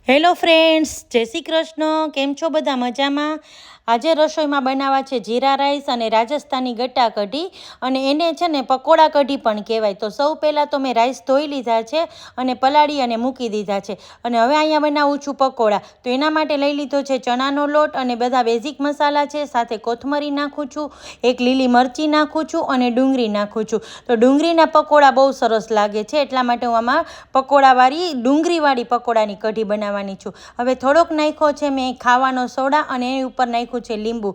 Hello friends, જય શ્રી કૃષ્ણ. કેમ છો બધા? મજામાં? આજે રસોઈમાં બનાવવા છે જીરા રાઈસ અને રાજસ્થાની ગટ્ટા કઢી, અને એને છે ને પકોડા કઢી પણ કહેવાય. તો સૌ પહેલાં તો મેં રાઈસ ધોઈ લીધા છે અને પલાળી અને મૂકી દીધા છે, અને હવે અહીંયા બનાવું છું પકોડા. તો એના માટે લઈ લીધો છે ચણાનો લોટ અને બધા બેઝિક મસાલા છે, સાથે કોથમરી નાખું છું, એક લીલી મરચી નાખું છું અને ડુંગળી નાખું છું. તો ડુંગળીના પકોડા બહુ સરસ લાગે છે, એટલા માટે હું આમાં પકોડાવાળી ડુંગળીવાળી પકોડાની કઢી બનાવવાની છું. હવે થોડોક નાખ્યો છે મેં ખાવાનો સોડા, અને એની ઉપર નાખ્યું છે લીંબુ.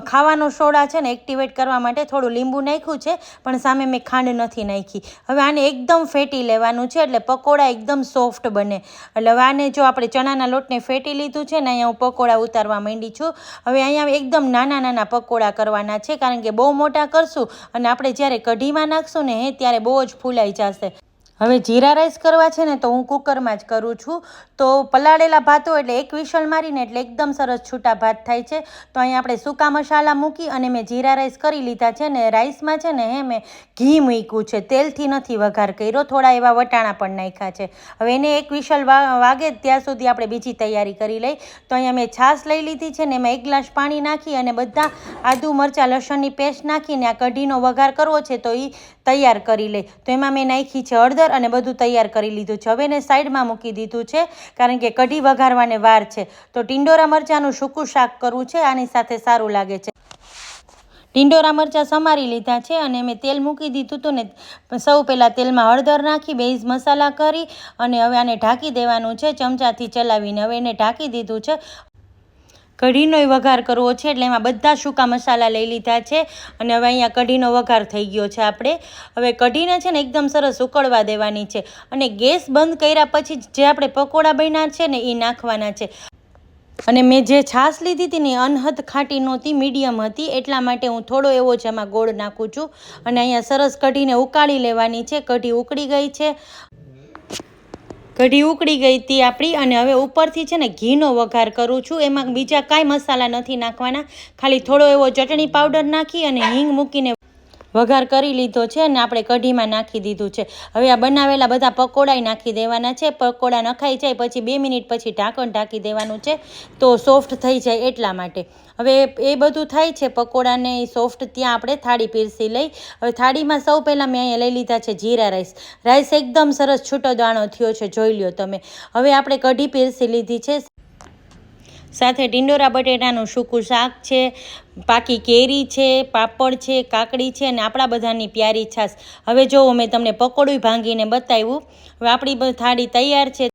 ખાવાનો સોડા છે ને એક્ટિવેટ કરવા માટે થોડું લીંબુ નાખ્યું છે, પણ સામે મેં ખાંડ નથી નાખી. હવે આને એકદમ ફેટી લેવાનું છે, એટલે પકોડા એકદમ સોફ્ટ બને. એટલે હવે આને જો આપણે ચણાના લોટને ફેટી લીધું છે ને, અહીંયા હું પકોડા ઉતારવા માંડી છું. હવે અહીંયા એકદમ નાના નાના પકોડા કરવાના છે, કારણ કે બહુ મોટા કરશું અને આપણે જ્યારે કઢીમાં નાખશું ને ત્યારે બહુ જ ફૂલાઈ જશે. હવે જીરા રાઈસ કરવા છે ને, તો હું કુકરમાં જ કરું છું. તો પલાળેલા ભાત હોય એટલે એક વિશલ મારીને એટલે એકદમ સરસ છૂટા ભાત થાય છે. તો અહીંયા આપણે સૂકા મસાલા મૂકી અને મેં જીરા રાઈસ કરી લીધા છે ને. રાઈસમાં છે ને મેં ઘી મૂક્યું છે, તેલથી નથી વઘાર કર્યો. થોડા એવા વટાણા પણ નાખ્યા છે. હવે એને એક વિશલ વાગે ત્યાં સુધી આપણે બીજી તૈયારી કરી લઈ. તો અહીંયા મેં છાશ લઈ લીધી છે ને, એમાં 1 ગ્લાસ પાણી નાખી અને બધા આદુ મરચાં લસણની પેસ્ટ નાખીને આ કઢીનો વઘાર કરવો છે તો એ તૈયાર કરી લઈ. તો એમાં મેં નાખી છે હળદર અને બધું તૈયાર કરી લીધું છે. હવે એને સાઈડમાં મૂકી દીધું છે, કારણ કે કઢી વઘારવાને વાર છે. તો ટીંડોરા મરચાંનું સૂકું શાક કરવું છે, આની સાથે સારું લાગે છે. ટીંડોરા મરચાં સમારી લીધા છે અને મેં તેલ મૂકી દીધું હતું ને. સૌ પહેલાં તેલમાં હળદર નાખી બેઝ મસાલા કરી અને હવે આને ઢાંકી દેવાનું છે ચમચાથી ચલાવીને. હવે એને ઢાંકી દીધું છે. કઢીનોય વઘાર કરવો છે, એટલે એમાં બધા સૂકા મસાલા લઈ લીધા છે, અને હવે અહીંયા કઢીનો વઘાર થઈ ગયો છે. આપણે હવે કઢીને છે ને એકદમ સરસ ઉકળવા દેવાની છે, અને ગેસ બંધ કર્યા પછી જે આપણે પકોડા બન્યા છે ને એ નાખવાના છે. અને મેં જે છાશ લીધી હતી ને અનહદ ખાટી નહોતી, મીડિયમ હતી, એટલા માટે હું થોડો એવો જ એમાં ગોળ નાખું છું. અને અહીંયા સરસ કઢીને ઉકાળી લેવાની છે. કઢી ઉકળી ગઈ છે. કઢી ઉકળી ગઈ હતી આપણી, અને હવે ઉપરથી છે ને ઘીનો વઘાર કરું છું. એમાં બીજા કાંઈ મસાલા નથી નાખવાના, ખાલી થોડો એવો ચટણી પાવડર નાખી અને હિંગ મૂકીને વઘાર કરી લીધો છે, અને આપણે કઢીમાં નાખી દીધું છે. હવે આ બનાવેલા બધા પકોડાય નાખી દેવાના છે. પકોડા નખાઈ જાય પછી 2 મિનિટ પછી ઢાંકણ ઢાંકી દેવાનું છે, તો સોફ્ટ થઈ જાય એટલા માટે. હવે એ બધું થાય છે પકોડાને સોફ્ટ, ત્યાં આપણે થાળી પીરસી લઈ. હવે થાળીમાં સૌ પહેલાં મેં અહીંયા લઈ લીધા છે જીરા રાઈસ. રાઈસ એકદમ સરસ છૂટો દાણો થયો છે, જોઈ લ્યો તમે. હવે આપણે કઢી પીરસી લીધી છે, સાથે ટીંડોરા બટેટાનું સૂકું શાક છે, પાકી કેરી છે, પાપડ છે, કાકડી છે, અને આપણા બધાની પ્યારી છાશ. હવે જો મેં તમને પકોડું ભાંગીને બતાવ્યું. હવે આપણી થાળી તૈયાર છે.